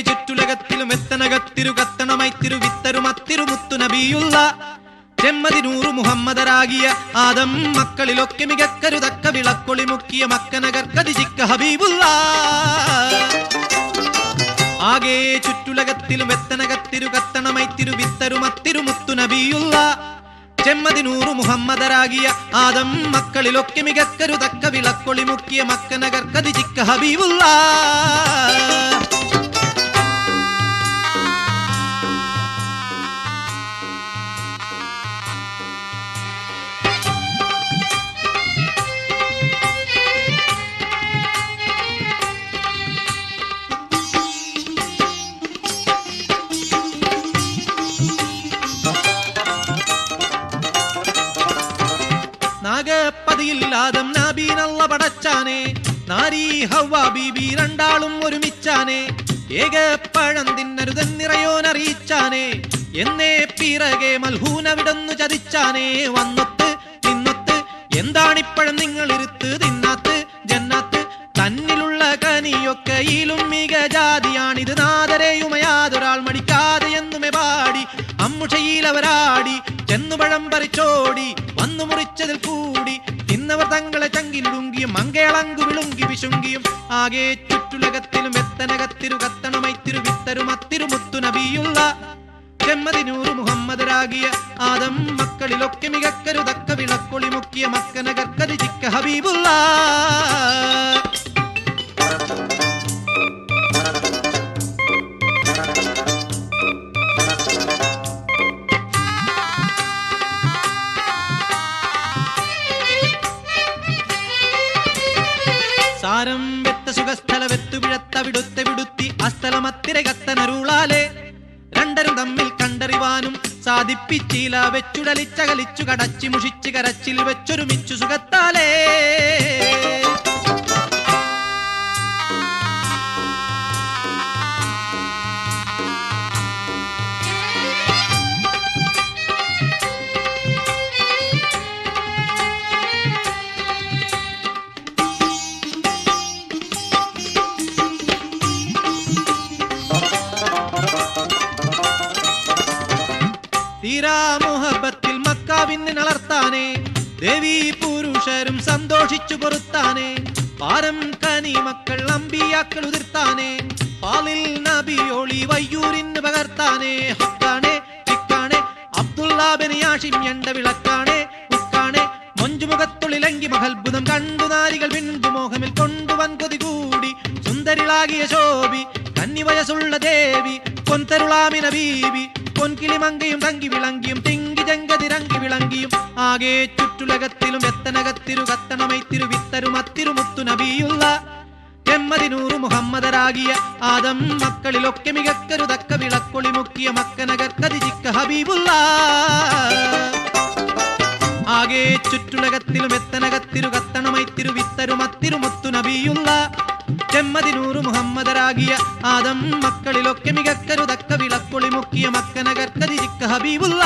ചുറ്റുലകത്തിലും എത്തനകത്തിരു കത്തണമൈത്തിരു വിത്തരുമത്തിരു മുത്തു നബിയുള്ള ചെമ്മതിനൂറ് മുഹമ്മദരാകിയ ആദം മക്കളിലൊക്കെ മികക്കരുതക്ക വിളക്കൊളി മുക്കിയ മക്കനകർക്കതിജിക്ക ഹബീബുള്ള ആകെ ചുറ്റുലകത്തിലും എത്തനകത്തിരു കത്തണമൈത്തിരു വിത്തരുമത്തിരു മുത്തു നബിയുള്ള ചെമ്മതിനൂറ് മുഹമ്മദരാകിയ ആദം മക്കളിലൊക്കെ മികക്കരുതക്ക വിളക്കൊളി മുക്കിയ മക്കനകർക്കതിജിക്ക ഹബീബുള്ള നാഗപ്പതിയില്ലാദം നബീനല്ല പടച്ചാനെ നാരീ ഹവ്വ ബീബി രണ്ടാളും ഒരുമിച്ചാനെ ഏകപ്പഴം തിന്നരുതെന്നിറയോനറിയിച്ചാനെ എന്നേ പിറകെ മൽഹൂനവിടന്നു ചതിച്ചാനെ വന്നൊത്ത് നിന്നൊത്ത് എന്താണിപ്പഴം നിങ്ങളിരുത്ത് തിന്നാത്ത് ജന്നാത്ത് തന്നിലുള്ള കനിയൊക്കെയിലും മിക ജാതിയാണിത് നാദരെയുമയാതൊരാൾ മടിക്കാതെ എന്നുമേ പാടി അമ്മുഷയിലവരാടി ചെന്നുപഴം പറിച്ചോടി വന്നു മുറിച്ചതിൽ കൂടി തിന്നവർ തങ്ങളെ ചങ്കിലുടുങ്കിയും മങ്കേളങ്കു വിളുങ്കി വിശുങ്കിയും ആകെ ചുറ്റുലകത്തിലും എത്തനകത്തിരു കത്തണമൈത്തിരു വിത്തരുമത്തിരു മുത്തു നബിയുള്ള ചെമ്മതിനൂറ് മുഹമ്മദരാകിയ ആദം മക്കളിലൊക്കെ മികക്കരുതക്ക വിളക്കൊളി മുക്കിയ മക്കനകർക്കതിജിക്ക ഹബീബുള്ള സാരം വെത്ത സുഖസ്ഥല വെത്തുപിഴത്ത വിടുത്തെ വിടുത്തി അസ്ഥലമത്തിര കത്തനരുളാലെ രണ്ടരും തമ്മിൽ കണ്ടറിവാനും സാധിപ്പിച്ചില്ല വെച്ചുടലിച്ചകലിച്ചു കടച്ചി മുഷിച്ച് കരച്ചിൽ വെച്ചൊരുമിച്ചു സുഖത്താലേ തീരാ മുഹബത്തിൽ മക്കാവിന് നളർത്താനേ ദേവി പുരുഷരും സന്തോഷിച്ചു പൊറുത്താനേ പാരം കനി മക്കൾ അമ്പിയാക്കൾ ഉതിർത്താനേ പാലിൽ നബിയോളി വയ്യൂരിന് പകർത്താനേ ഹക്കാണേ ചിക്കാണേ അബ്ദുള്ള ബനിയാഷിം എണ്ട വിളക്കാണേ ഉക്കാണേ മൊഞ്ചുമുഖത്തുള്ളിലങ്കി മഹത്ഭുതം കണ്ടു നാരികൾ ബിന്ദു മോഹമിൽ കൊണ്ടുവൻ കൊതി കൂടി സുന്ദരിളാകിയ ശോഭി കന്നിവയസുള്ള ദേവി പൊൻതരുളാമിന ബീബി പൊൻകിളിമങ്കയും തങ്കി വിളങ്കിയും തിങ്കി ജങ്കതിരങ്കി വിളങ്കിയും ആകെ ചുറ്റുലകത്തിലും എത്തനകത്തിരു കത്തണമൈത്തിരു വിത്തരുമത്തിരു മുത്തു നബിയുള്ള ചെമ്മതിനൂറ് മുഹമ്മദരാകിയ ആദം മക്കളിലൊക്കെ മികക്കരുതക്ക വിളക്കൊളി മുക്കിയ മക്കനകർക്കതിജിക്ക ഹബീബുള്ള ആകെ ചുറ്റുലകത്തിലും എത്തനകത്തിരു കത്തണമൈത്തിരു വിത്തരുമത്തിരു മുത്തു നബിയുള്ള ചെമ്മതിനൂറ് മുഹമ്മദരാകിയ ആദം മക്കളിലൊക്കെ മികക്കരുതക്ക വിളക്കൊളി മുക്കിയ മക്കനകർക്കതിജിക്ക ഹബീബുള്ള